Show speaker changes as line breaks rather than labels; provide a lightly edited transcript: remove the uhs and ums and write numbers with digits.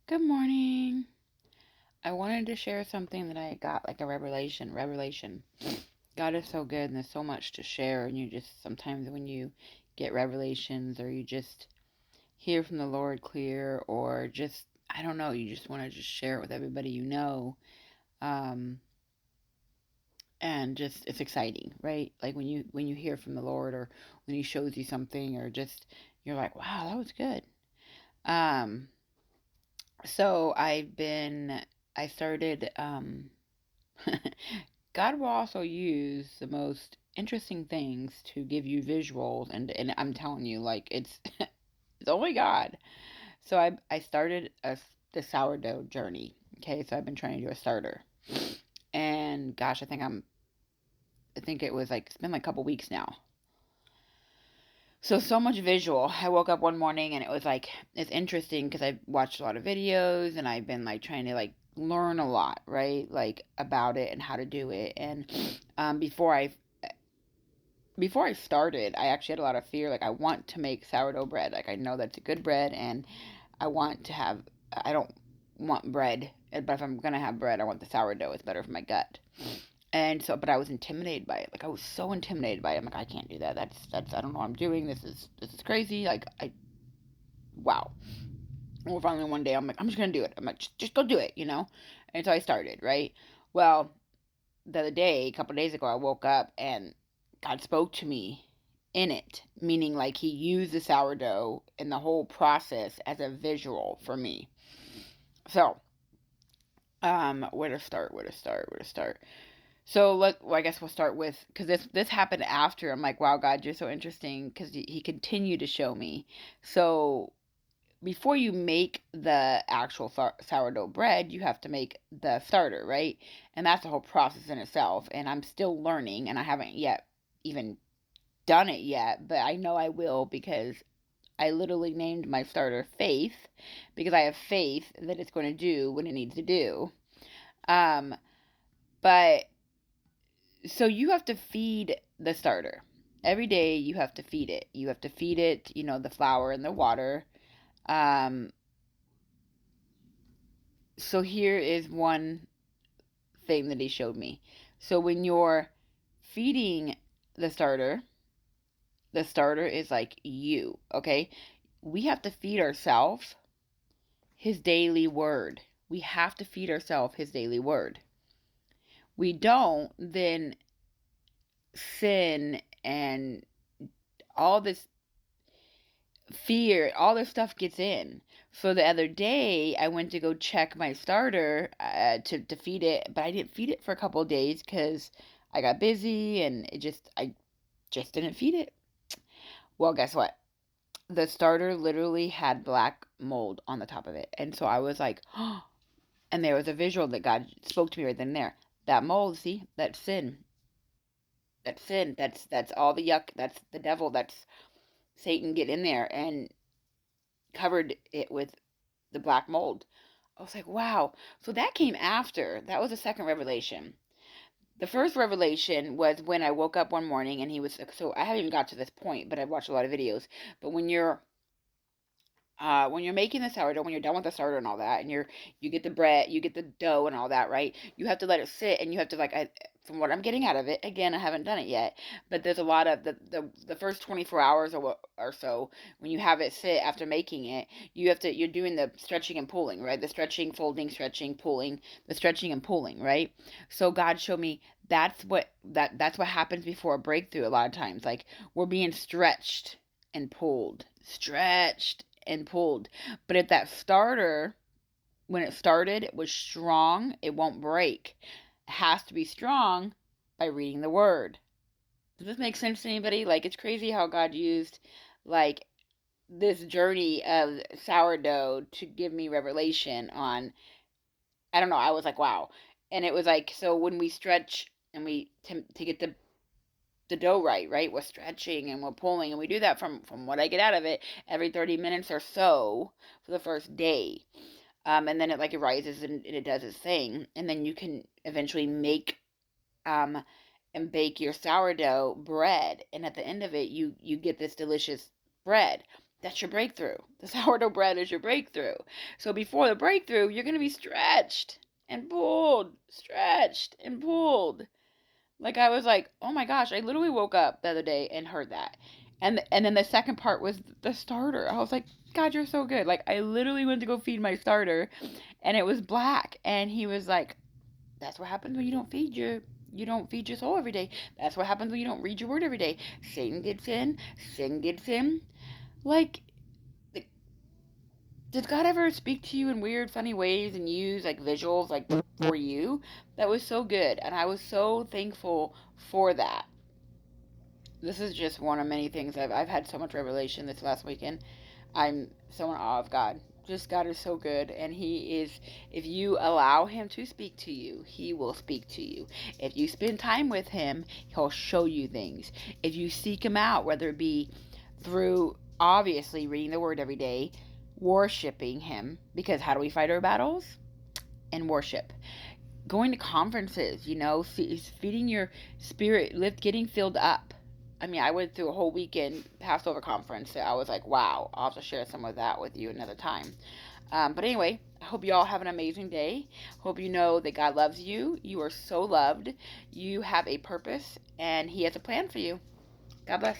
Good morning. I wanted to share something that I got like a revelation. God is so good and there's so much to share and you just sometimes when you get revelations or you just hear from the Lord clear or just I don't know, you just want to just share it with everybody you know. Um and just it's exciting, right? Like when you hear from the Lord or when he shows you something or just you're like, "Wow, that was good." Um so I started God will also use the most interesting things to give you visuals, and I'm telling you, like it's only God. So I started the sourdough journey. Okay, so I've been trying to do a starter, and gosh, I think it was like it's been like a couple weeks now. So much visual. I woke up one morning and it was like it's interesting because I watched a lot of videos and I've been like trying to like learn a lot, right? Like about it and how to do it. And before I started, I actually had a lot of fear. Like, I want to make sourdough bread. Like, I know that's a good bread, and I want to have, I don't want bread, but if I'm going to have bread, I want the sourdough. It's better for my gut. And so, but I was intimidated by it. Like, I was so intimidated by it. I'm like, I can't do that. I don't know what I'm doing. This is crazy. Wow. Well, finally one day, I'm like, I'm just going to do it. I'm like, just go do it, you know? And so I started, right? Well, the other day, a couple of days ago, I woke up and God spoke to me in it, meaning like He used the sourdough and the whole process as a visual for me. So, where to start? Where to start? Where to start? So well, I guess we'll start with because this happened after. I'm like, wow, God, you're so interesting because He continued to show me. So before you make the actual sourdough bread, you have to make the starter, right? And that's the whole process in itself. And I'm still learning, and I haven't yet even done it yet, but I know I will because I literally named my starter Faith because I have faith that it's going to do what it needs to do. Um, but so you have to feed the starter. Every day you have to feed it. You have to feed it, the flour and the water. Um, so here is one thing that he showed me. So when you're feeding the starter, the starter is like you, okay? We have to feed ourselves his daily word. We have to feed ourselves his daily word. We don't, then sin and all this fear, all this stuff gets in. So the other day, I went to go check my starter to feed it, but I didn't feed it for a couple of days because I got busy and I just didn't feed it. Well, guess what? The starter literally had black mold on the top of it. And so I was like, oh, and there was a visual that God spoke to me right then and there. That mold, see, that's sin. That's sin. That's all the yuck. That's the devil. That's Satan get in there and covered it with the black mold. I was like, wow. So that came after. That was the second revelation. The first revelation was when I woke up one morning and he was so I haven't even got to this point, but I've watched a lot of videos. But when you're making the sourdough, when you're done with the starter and all that, and you get the bread, you get the dough and all that, right? You have to let it sit, and you have to from what I'm getting out of it, again, I haven't done it yet, but there's a lot of the first 24 hours or so when you have it sit after making it, you're doing the stretching and pulling, right? The stretching, folding, stretching, pulling, the stretching and pulling, right? So God showed me that's what happens before a breakthrough a lot of times. Like we're being stretched and pulled. But if that starter, when it started, it was strong, it won't break. It has to be strong by reading the word. Does this make sense to anybody? Like, it's crazy how God used, like, this journey of sourdough to give me revelation on, I don't know, I was like, wow. And it was like, so when we stretch and to get the dough right, we're stretching and we're pulling, and we do that from what I get out of it every 30 minutes or so for the first day. And then it rises and it does its thing, and then you can eventually make um and bake your sourdough bread, and at the end of it you get this delicious bread. That's your breakthrough. The sourdough bread is your breakthrough. So before the breakthrough, you're going to be stretched and pulled, stretched and pulled. Like I was like, oh my gosh, I literally woke up the other day and heard that. And then the second part was the starter. I was like, God, you're so good. Like I literally went to go feed my starter and it was black and he was like, that's what happens when you don't feed your soul every day. That's what happens when you don't read your word every day. Satan gets in, sin gets in. Like did God ever speak to you in weird, funny ways and use like visuals like for you? That was so good, and I was so thankful for that. This is just one of many things I've had so much revelation this last weekend. I'm so in awe of God. Just God is so good, and He is. If you allow Him to speak to you, He will speak to you. If you spend time with Him, He'll show you things. If you seek Him out, whether it be through obviously reading the Word every day, worshiping Him, because how do we fight our battles? In worship. Going to conferences, feeding your spirit, getting filled up. I mean, I went through a whole weekend Passover conference. So I was like, wow, I'll have to share some of that with you another time. But anyway, I hope you all have an amazing day. Hope you know that God loves you. You are so loved. You have a purpose, and He has a plan for you. God bless.